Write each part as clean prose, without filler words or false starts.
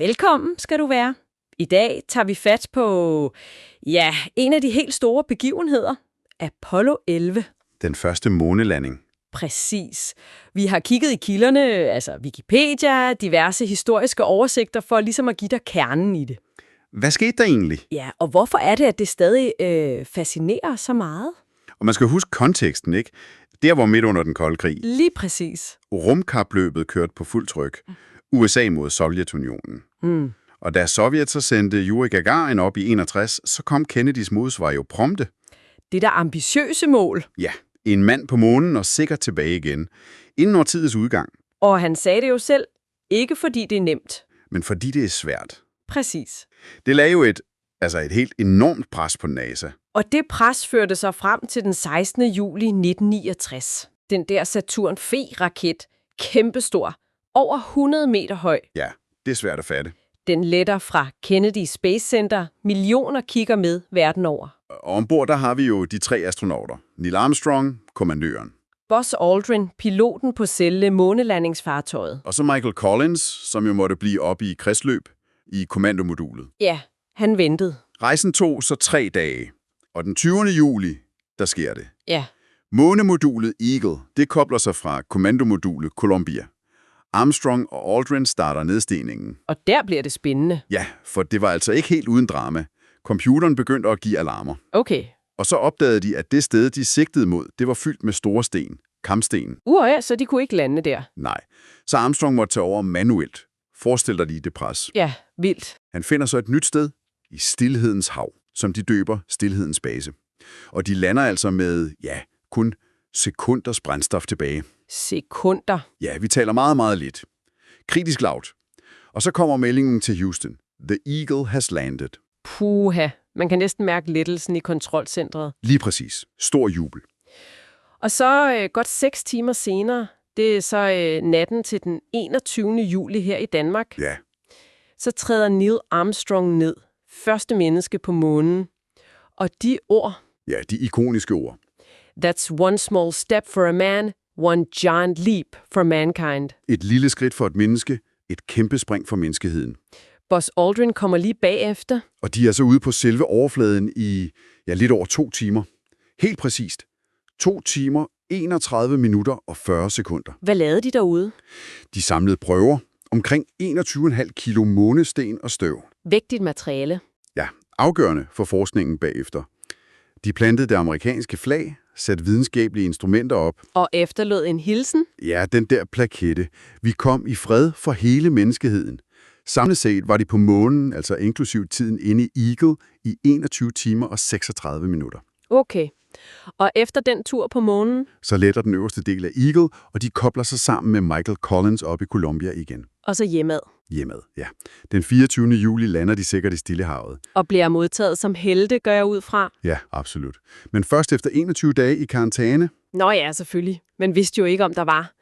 Velkommen skal du være. I dag tager vi fat på, en af de helt store begivenheder, Apollo 11. Den første månelanding. Præcis. Vi har kigget i kilderne, altså Wikipedia, diverse historiske oversigter, for ligesom at give dig kernen i det. Hvad skete der egentlig? Ja, og hvorfor er det, at det stadig fascinerer så meget? Og man skal huske konteksten, ikke? Der var midt under den kolde krig. Lige præcis. Rumkapløbet kørte på fuld tryk. USA mod Sovjetunionen. Og da Sovjet så sendte Yuri Gagarin op i 61, så kom Kennedys modsvar jo prompte. Det der ambitiøse mål. Ja, en mand på månen og sikkert tilbage igen. Inden årtidets udgang. Og han sagde det jo selv, ikke fordi det er nemt. Men fordi det er svært. Præcis. Det lagde jo et helt enormt pres på NASA. Og det pres førte sig frem til den 16. juli 1969. Den der Saturn V-raket, kæmpestor, over 100 meter høj. Ja, det er svært at fatte. Den letter fra Kennedy Space Center. Millioner kigger med verden over. Og ombord der har vi jo de 3 astronauter. Neil Armstrong, kommandøren. Buzz Aldrin, piloten på selve månelandingsfartøjet. Og så Michael Collins, som jo måtte blive oppe i kredsløb i kommandomodulet. Ja, han ventede. Rejsen tog så 3 dage. Og den 20. juli, der sker det. Ja. Månemodulet Eagle, det kobler sig fra kommandomodulet Columbia. Armstrong og Aldrin starter nedstigningen. Og der bliver det spændende. Ja, for det var altså ikke helt uden drama. Computeren begyndte at give alarmer. Okay. Og så opdagede de, at det sted, de sigtede mod, det var fyldt med store sten. Kampsten. Ja, så de kunne ikke lande der. Nej. Så Armstrong måtte tage over manuelt. Forestil dig lige det pres. Ja, vildt. Han finder så et nyt sted i Stilhedens Hav, som de døber Stilhedens Base. Og de lander altså med, kun sekunders brændstof tilbage. Sekunder. Ja, vi taler meget, meget lidt. Kritisk lavt. Og så kommer meldingen til Houston. The Eagle has landed. Puha. Man kan næsten mærke lettelsen i kontrolcentret. Lige præcis. Stor jubel. Og så godt 6 timer senere, det er så natten til den 21. juli her i Danmark, Ja. så træder Neil Armstrong ned. Første menneske på månen. Og de ord, Ja, de ikoniske ord. That's one small step for a man, one giant leap for mankind. Et lille skridt for et menneske, et kæmpe spring for menneskeheden. Buzz Aldrin kommer lige bagefter. Og de er så ude på selve overfladen i lidt over 2 timer. Helt præcist. 2 timer, 31 minutter og 40 sekunder. Hvad lavede de derude? De samlede prøver. Omkring 21,5 kilo månesten og støv. Vægtigt materiale. Ja, afgørende for forskningen bagefter. De plantede det amerikanske flag, satte videnskabelige instrumenter op. Og efterlod en hilsen. Ja, den der plakette. Vi kom i fred for hele menneskeheden. Samlet set var de på månen, altså inklusiv tiden inde i Eagle, i 21 timer og 36 minutter. Okay. Og efter den tur på månen? Så letter den øverste del af Eagle, og de kobler sig sammen med Michael Collins op i Columbia igen. Og så hjemad. Hjemad, ja. Den 24. juli lander de sikkert i Stillehavet. Og bliver modtaget som helte, gør jeg ud fra. Ja, absolut. Men først efter 21 dage i karantæne. Nå ja, selvfølgelig. Men vidste jo ikke, om der var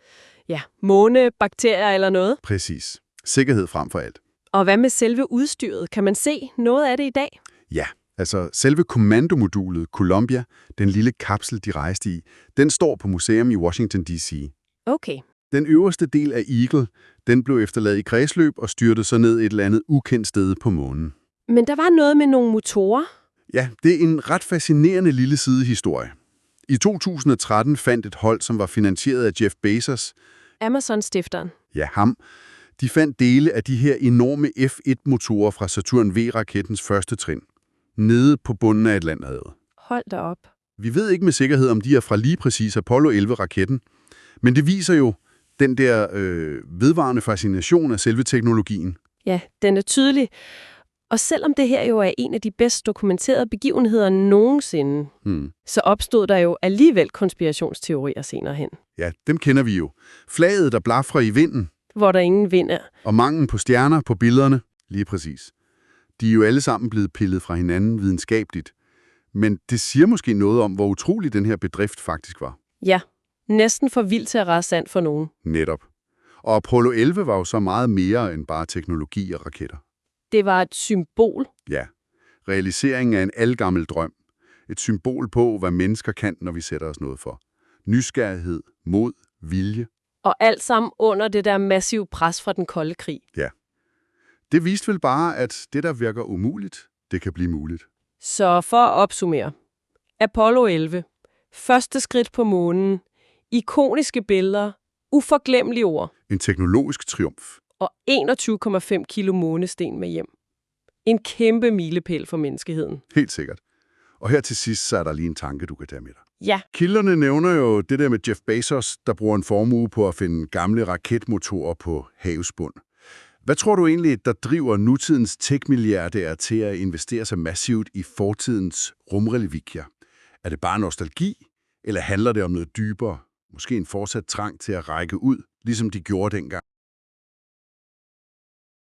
månebakterier eller noget. Præcis. Sikkerhed frem for alt. Og hvad med selve udstyret? Kan man se noget af det i dag? Ja, altså selve kommandomodulet Columbia, den lille kapsel, de rejste i, den står på museum i Washington, D.C. Okay. Den øverste del af Eagle, den blev efterladt i kredsløb og styrtede så ned et eller andet ukendt sted på månen. Men der var noget med nogle motorer. Ja, det er en ret fascinerende lille sidehistorie. I 2013 fandt et hold, som var finansieret af Jeff Bezos. Amazon-stifteren. Ja, ham. De fandt dele af de her enorme F-1-motorer fra Saturn V-rakettens første trin, nede på bunden af Atlanterhavet. Hold da op. Vi ved ikke med sikkerhed, om de er fra lige præcis Apollo 11-raketten, men det viser jo den der vedvarende fascination af selve teknologien. Ja, den er tydelig. Og selvom det her jo er en af de bedst dokumenterede begivenheder nogensinde, så opstod der jo alligevel konspirationsteorier senere hen. Ja, dem kender vi jo. Flaget, der blafrer i vinden. Hvor der ingen vind er. Og manglen på stjerner på billederne. Lige præcis. De er jo alle sammen blevet pillet fra hinanden videnskabeligt. Men det siger måske noget om, hvor utrolig den her bedrift faktisk var. Ja, næsten for vildt til at være sandt for nogen. Netop. Og Apollo 11 var jo så meget mere end bare teknologi og raketter. Det var et symbol. Ja. Realiseringen af en ældgammel drøm. Et symbol på, hvad mennesker kan, når vi sætter os noget for. Nysgerrighed, mod, vilje. Og alt sammen under det der massive pres fra den kolde krig. Ja. Det viste vel bare, at det, der virker umuligt, det kan blive muligt. Så for at opsummere. Apollo 11. Første skridt på månen. Ikoniske billeder. Uforglemmelige ord. En teknologisk triumf. Og 21,5 kilo månesten med hjem. En kæmpe milepæl for menneskeheden. Helt sikkert. Og her til sidst, så er der lige en tanke, du kan tage med dig. Ja. Kilderne nævner jo det der med Jeff Bezos, der bruger en formue på at finde gamle raketmotorer på havets bund. Hvad tror du egentlig, der driver nutidens tech-milliardærer til at investere sig massivt i fortidens rumrelivier? Er det bare nostalgi, eller handler det om noget dybere? Måske en fortsat trang til at række ud, ligesom de gjorde dengang?